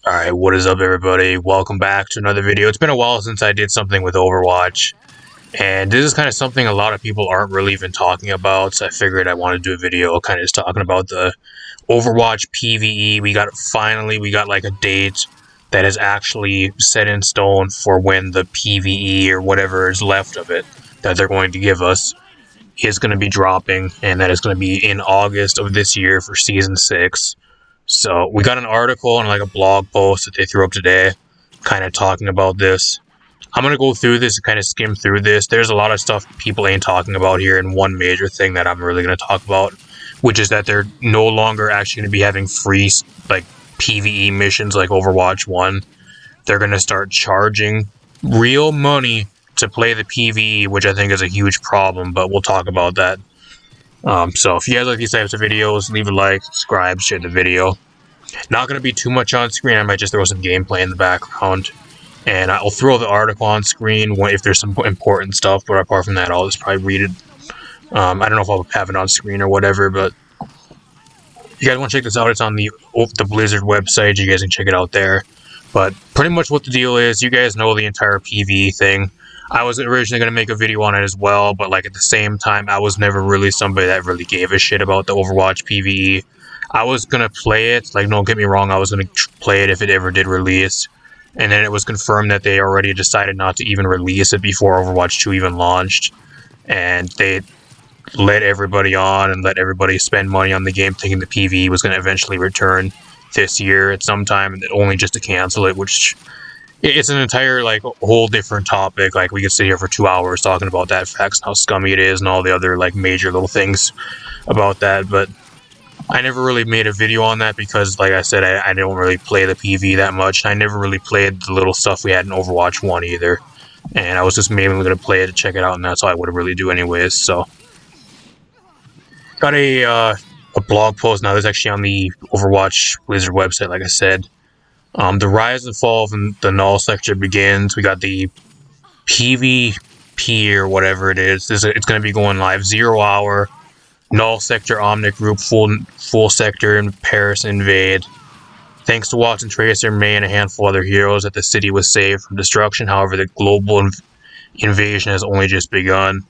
Alright, what is up everybody? Welcome back to another video. It's been a while since I did something with Overwatch, and this is kind of something a lot of people aren't really even talking about, so I figured I wanted to do a video kind of just talking about the Overwatch PvE. We got like a date that is actually set in stone for when the PvE or whatever is left of it that they're going to give us is going to be dropping, and that is going to be in August of this year for Season 6. So we got an article and like a blog post that they threw up today kind of talking about this. I'm going to go through this and kind of skim through this. There's a lot of stuff people ain't talking about here, and one major thing that I'm really going to talk about, which is that they're no longer actually going to be having free like PvE missions like Overwatch 1. They're going to start charging real money to play the PvE, which I think is a huge problem, but we'll talk about that. So if you guys like these types of videos, leave a like, subscribe, share the video. Not going to be too much on screen. I might just throw some gameplay in the background. And I'll throw the article on screen if there's some important stuff. But apart from that, I'll just probably read it. I don't know if I'll have it on screen or whatever. But if you guys want to check this out, it's on the Blizzard website. You guys can check it out there. But pretty much what the deal is, you guys know the entire PvE thing. I was originally going to make a video on it as well, but like at the same time, I was never really somebody that really gave a shit about the Overwatch PvE. I was going to play it, like don't get me wrong, I was going to play it if it ever did release. And then it was confirmed that they already decided not to even release it before Overwatch 2 even launched. And they let everybody on and let everybody spend money on the game thinking the PvE was going to eventually return this year at some time, only just to cancel it, which... it's an entire, like, whole different topic. Like, we could sit here for 2 hours talking about that fact and how scummy it is and all the other, like, major little things about that. But I never really made a video on that because, like I said, I don't really play the PvE that much. I never really played the little stuff we had in Overwatch 1 either. And I was just mainly going to play it to check it out, and that's all I would really do anyways. So, got a blog post now. This is actually on the Overwatch Blizzard website, like I said. The rise and fall of the null sector begins. We got the PvP or whatever it is. It's going to be going live 0 hour. Null sector Omnic group full sector in Paris invade. Thanks to Watson Tracer, May, and a handful of other heroes, that the city was saved from destruction. However, the global invasion has only just begun.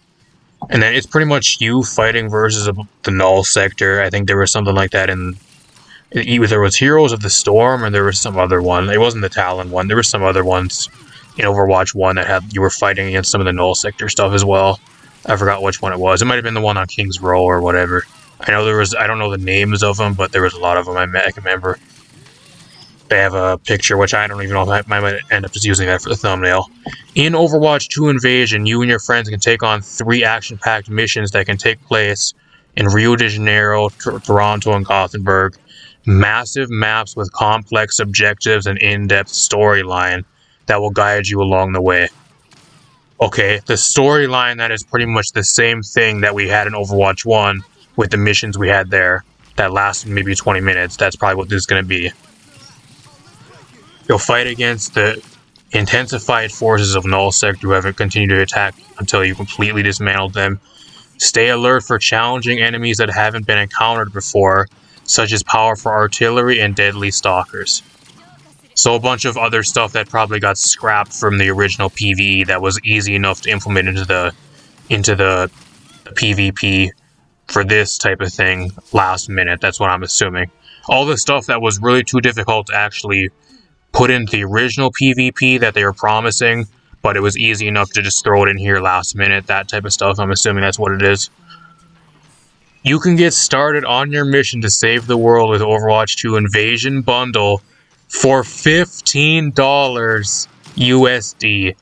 And then it's pretty much you fighting versus the null sector. I think there was something like that in... either there was Heroes of the Storm or there was some other one. It wasn't the Talon one. There were some other ones in Overwatch 1 that you were fighting against some of the null sector stuff as well. I forgot which one it was. It might have been the one on King's Row or whatever. I know there was, I don't know the names of them, but there was a lot of them I can remember. They have a picture, which I don't even know if I might end up just using that for the thumbnail. In Overwatch 2 Invasion, you and your friends can take on 3 action-packed missions that can take place in Rio de Janeiro, Toronto, and Gothenburg. Massive maps with complex objectives and in-depth storyline that will guide you along the way. Okay, the storyline that is pretty much the same thing that we had in Overwatch 1 with the missions we had there that lasted maybe 20 minutes. That's probably what this is going to be. You'll fight against the intensified forces of Null Sector who have continued to attack until you completely dismantled them. Stay alert for challenging enemies that haven't been encountered before, such as powerful artillery and deadly stalkers. So a bunch of other stuff that probably got scrapped from the original PvE that was easy enough to implement into the PvP for this type of thing last minute. That's what I'm assuming. All the stuff that was really too difficult to actually put into the original PvP that they were promising, but it was easy enough to just throw it in here last minute, that type of stuff. I'm assuming that's what it is. You can get started on your mission to save the world with Overwatch 2 Invasion Bundle for $15 USD.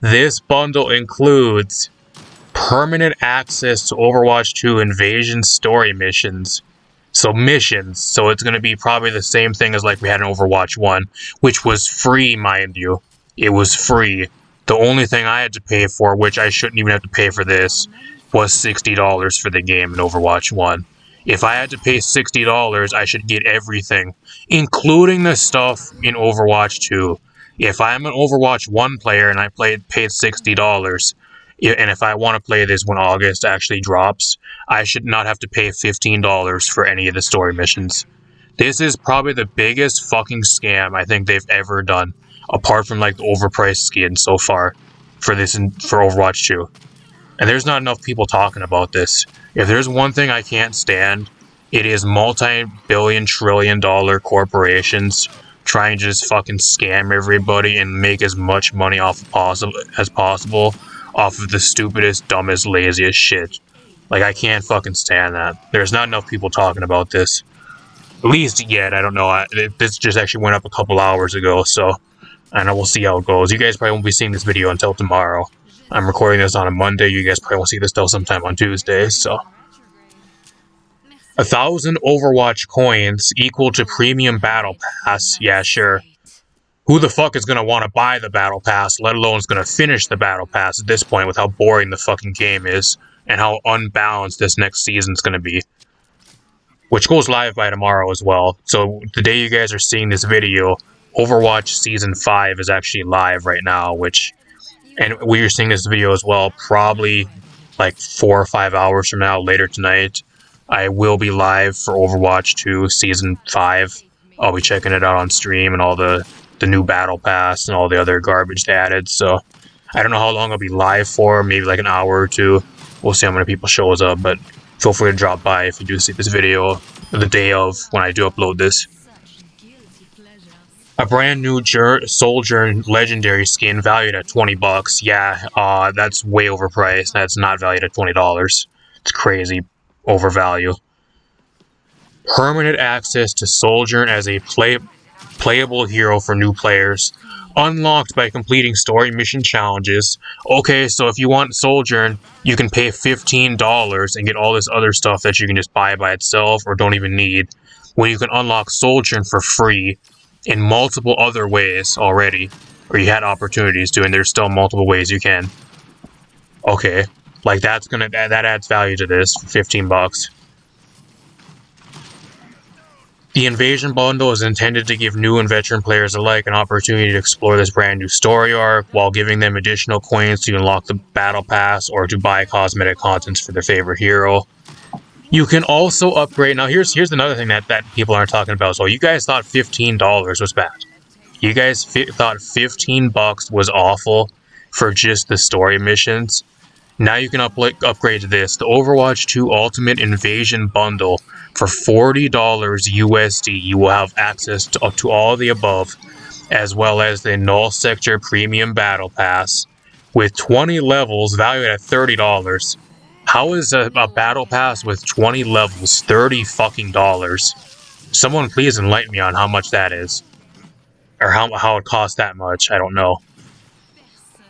This bundle includes permanent access to Overwatch 2 Invasion story missions. So it's going to be probably the same thing as like we had in Overwatch 1, which was free, mind you. It was free. The only thing I had to pay for, which I shouldn't even have to pay for this, was $60 for the game in Overwatch 1. If I had to pay $60, I should get everything, including the stuff in Overwatch 2. If I'm an Overwatch 1 player and I paid $60, and if I want to play this when August actually drops, I should not have to pay $15 for any of the story missions. This is probably the biggest fucking scam I think they've ever done, apart from like the overpriced skin so far for this for Overwatch 2. And there's not enough people talking about this. If there's one thing I can't stand, it is multi-billion trillion dollar corporations trying to just fucking scam everybody and make as much money off as possible off of the stupidest, dumbest, laziest shit. Like, I can't fucking stand that. There's not enough people talking about this. At least yet, I don't know. This just actually went up a couple hours ago, so I know we'll see how it goes. You guys probably won't be seeing this video until tomorrow. I'm recording this on a Monday. You guys probably won't see this till sometime on Tuesday, so. 1,000 Overwatch coins equal to premium battle pass. Yeah, sure. Who the fuck is gonna want to buy the battle pass, let alone is gonna finish the battle pass at this point with how boring the fucking game is and how unbalanced this next season's gonna be. Which goes live by tomorrow as well. So the day you guys are seeing this video, Overwatch Season 5 is actually live right now, and we are seeing this video as well, probably like 4 or 5 hours from now, later tonight. I will be live for Overwatch 2 Season 5. I'll be checking it out on stream and all the new Battle Pass and all the other garbage they added. So I don't know how long I'll be live for, maybe like an hour or two. We'll see how many people shows up, but feel free to drop by if you do see this video the day of when I do upload this. A brand new Soldier Legendary skin valued at $20. Yeah, that's way overpriced. That's not valued at $20. It's crazy overvalue. Permanent access to Sojourn as a playable hero for new players. Unlocked by completing story mission challenges. Okay, so if you want Sojourn, you can pay $15 and get all this other stuff that you can just buy by itself or don't even need. When you can unlock Sojourn for free in multiple other ways already, or you had opportunities to, and there's still multiple ways you can. Okay, like that adds value to this for $15. The Invasion Bundle is intended to give new and veteran players alike an opportunity to explore this brand new story arc while giving them additional coins to unlock the Battle Pass or to buy cosmetic contents for their favorite hero. You can also upgrade. Now, here's another thing that people aren't talking about. So, you guys thought $15 was bad. You guys thought $15 was awful for just the story missions. Now you can upgrade to this, the Overwatch 2 Ultimate Invasion Bundle. For $40 USD, you will have access to all of the above, as well as the Null Sector Premium Battle Pass, with 20 levels valued at $30. How is a Battle Pass with 20 levels $30 fucking dollars? Someone please enlighten me on how much that is. Or how it costs that much, I don't know.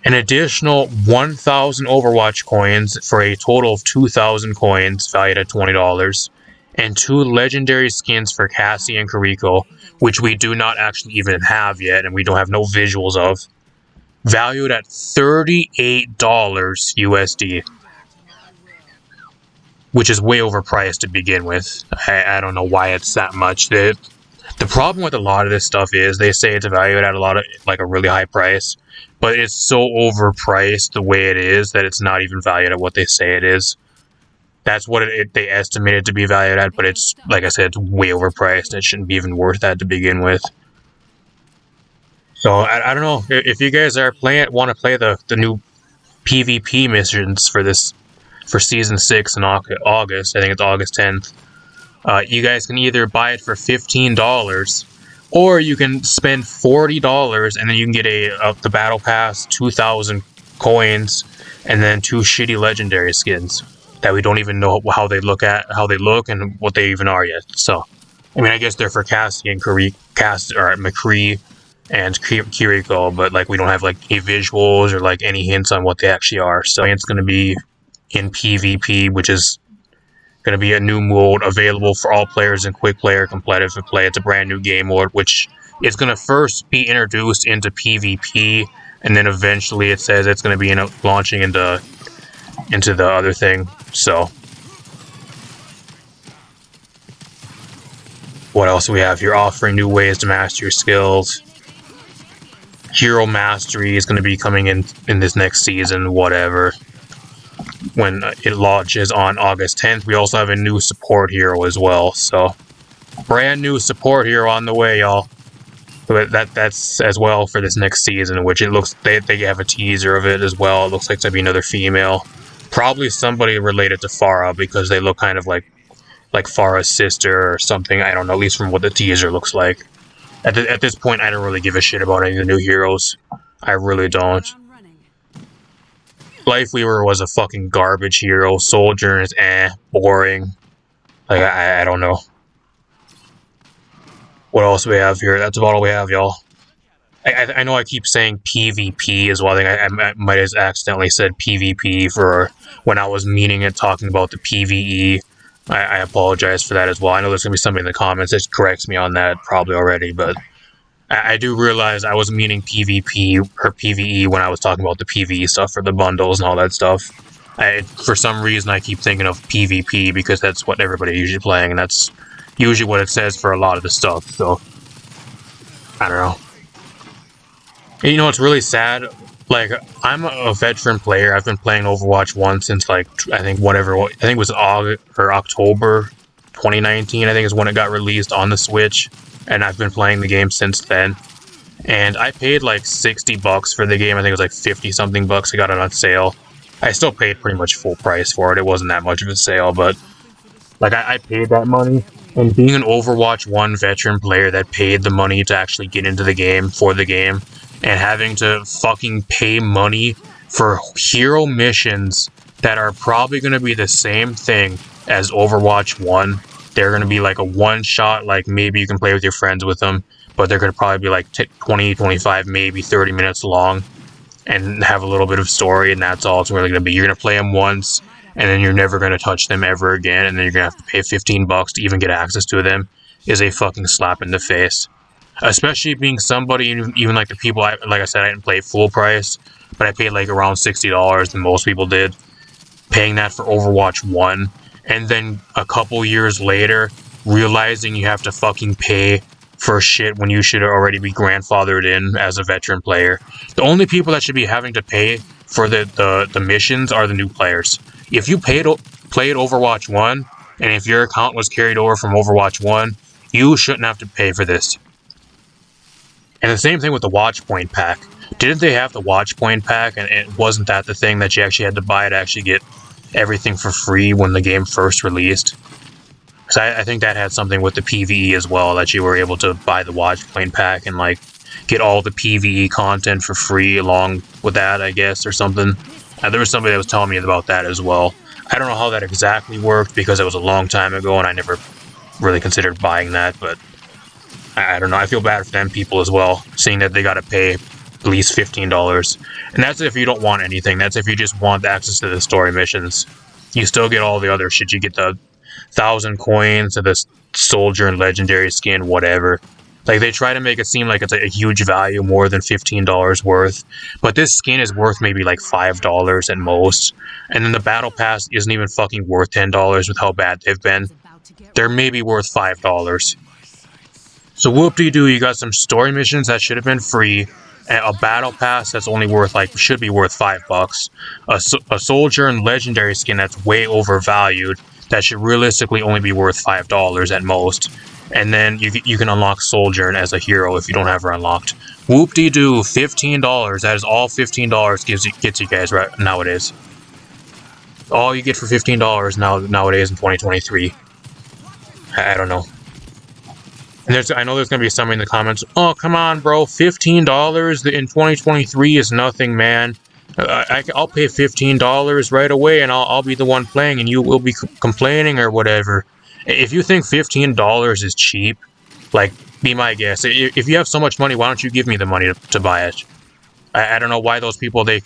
An additional 1,000 Overwatch coins for a total of 2,000 coins valued at $20. And 2 legendary skins for Cassie and Kiriko, which we do not actually even have yet, and we don't have no visuals of, valued at $38 USD, which is way overpriced to begin with. I don't know why it's that much. The problem with a lot of this stuff is they say it's valued at a really high price, but it's so overpriced the way it is that it's not even valued at what they say it is. That's what they estimate it to be valued at, but it's, like I said, it's way overpriced. It shouldn't be even worth that to begin with. So, I don't know. If you guys want to play the new PvP missions for Season 6 in August, I think it's August 10th, you guys can either buy it for $15, or you can spend $40, and then you can get the Battle Pass, 2,000 coins, and then 2 shitty legendary skins that we don't even know how they look and what they even are yet. So, I mean, I guess they're for Cassie and McCree and Kiriko, but like we don't have like any visuals or like any hints on what they actually are. So it's going to be in PvP, which is going to be a new mode available for all players in quick play or competitive play. It's a brand new game mode, which is going to first be introduced into PvP, and then eventually it says it's going to be launching into the other thing. So what else do we have here? Offering new ways to master your skills. Hero Mastery is going to be coming in this next season, whatever, when it launches on August 10th. We also have a new support hero as well, so brand new support hero on the way, y'all. But that's as well for this next season, which it looks they have a teaser of it as well. It looks like to be another female, probably somebody related to Farah because they look kind of like Farah's sister or something. I don't know, at least from what the teaser looks like. At this point, I don't really give a shit about any of the new heroes. I really don't. Life Weaver was a fucking garbage hero. Soldier is boring. Like I don't know. What else do we have here? That's about all we have, y'all. I know I keep saying PvP as well. I think I might have accidentally said PvP for when I was meaning it, talking about the PvE. I apologize for that as well. I know there's going to be somebody in the comments that corrects me on that probably already, but I do realize I was meaning PvP or PvE when I was talking about the PvE stuff for the bundles and all that stuff. For some reason, I keep thinking of PvP because that's what everybody's usually playing, and that's usually what it says for a lot of the stuff, so I don't know. And you know, it's really sad. Like, I'm a veteran player. I've been playing Overwatch 1 since, like, I think it was August or October 2019, I think is when it got released on the Switch. And I've been playing the game since then. And I paid, like, $60 for the game. I think it was, like, 50-something bucks. I got it on sale. I still paid pretty much full price for it. It wasn't that much of a sale, but, like, I paid that money. And being an Overwatch 1 veteran player that paid the money to actually get into the game, for the game, and having to fucking pay money for hero missions that are probably going to be the same thing as Overwatch 1. They're going to be like a one-shot, like maybe you can play with your friends with them, but they're going to probably be like 20, 25, maybe 30 minutes long and have a little bit of story, and that's all it's really going to be. You're going to play them once, and then you're never going to touch them ever again, and then you're going to have to pay $15 to even get access to them, is a fucking slap in the face. Especially being somebody, even like the people, like I said, I didn't play full price, but I paid like around $60 than most people did. Paying that for Overwatch 1, and then a couple years later, realizing you have to fucking pay for shit when you should already be grandfathered in as a veteran player. The only people that should be having to pay for the missions are the new players. If you played Overwatch 1, and if your account was carried over from Overwatch 1, you shouldn't have to pay for this. And the same thing with the Watch Point pack. Didn't they have the Watch Point pack, and it wasn't that the thing that you actually had to buy to actually get everything for free when the game first released? Because I think that had something with the PvE as well, that you were able to buy the Watch Point pack and like get all the PvE content for free along with that, I guess, or something. There was somebody that was telling me about that as well. I don't know how that exactly worked because it was a long time ago and I never really considered buying that, but I don't know. I feel bad for them people as well, seeing that they got to pay at least $15. And that's if you don't want anything. That's if you just want access to the story missions. You still get all the other shit. You get the 1,000 coins to the soldier and legendary skin, whatever. Like, they try to make it seem like it's a huge value, more than $15 worth. But this skin is worth maybe like $5 at most. And then the battle pass isn't even fucking worth $10 with how bad they've been. They're maybe worth $5. So whoop-de-doo, you got some story missions that should have been free, and a battle pass that's only worth, like, should be worth $5. A soldier and legendary skin that's way overvalued, that should realistically only be worth $5 at most. And then you can unlock soldier as a hero if you don't have her unlocked. Whoop-de-doo, $15. That is all $15 gets you guys right nowadays. All you get for $15 nowadays in 2023. I don't know. And I know there's going to be somebody in the comments, oh, come on, bro, $15 in 2023 is nothing, man. I'll pay $15 right away, and I'll be the one playing, and you will be complaining or whatever. If you think $15 is cheap, like, be my guest. If you have so much money, why don't you give me the money to buy it? I don't know why those people, they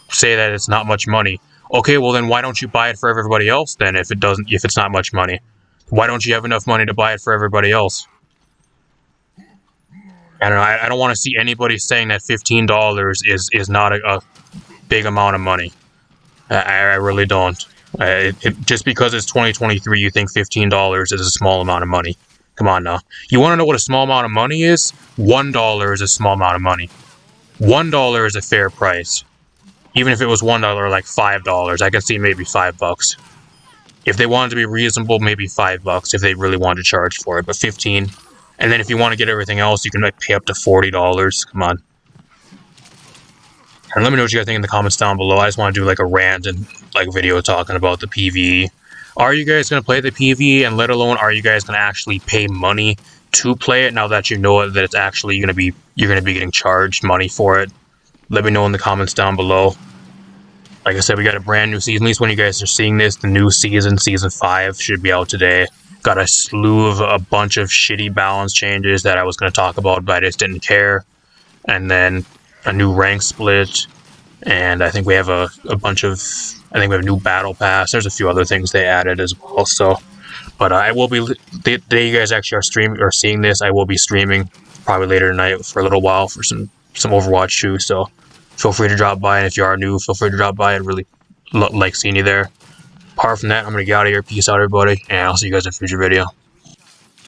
say that it's not much money. Okay, well then why don't you buy it for everybody else then if it's not much money? Why don't you have enough money to buy it for everybody else? I don't know. I don't want to see anybody saying that $15 is not a big amount of money. I really don't. Just because it's 2023, you think $15 is a small amount of money. Come on now. You want to know what a small amount of money is? $1 is a small amount of money. $1 is a fair price. Even if it was $1, like $5, I can see maybe $5. If they wanted to be reasonable, maybe $5 if they really wanted to charge for it, but 15. And then if you want to get everything else, you can like pay up to $40. Come on. And let me know what you guys think in the comments down below. I just want to do like a rant and like video talking about the PvE. Are you guys going to play the PvE, and let alone are you guys going to actually pay money to play it now that you know that it's actually you're going to be getting charged money for it? Let me know in the comments down below. Like I said, we got a brand new season. At least when you guys are seeing this, the new season, Season 5, should be out today. Got a slew of a bunch of shitty balance changes that I was going to talk about, but I just didn't care. And then a new rank split. And I think we have a bunch of... I think we have a new battle pass. There's a few other things they added as well. So, but I will be... The day you guys actually are streaming or seeing this, I will be streaming probably later tonight for a little while for some Overwatch too. So feel free to drop by, and if you are new, feel free to drop by. I'd really like seeing you there. Apart from that, I'm going to get out of here. Peace out, everybody, and I'll see you guys in a future video.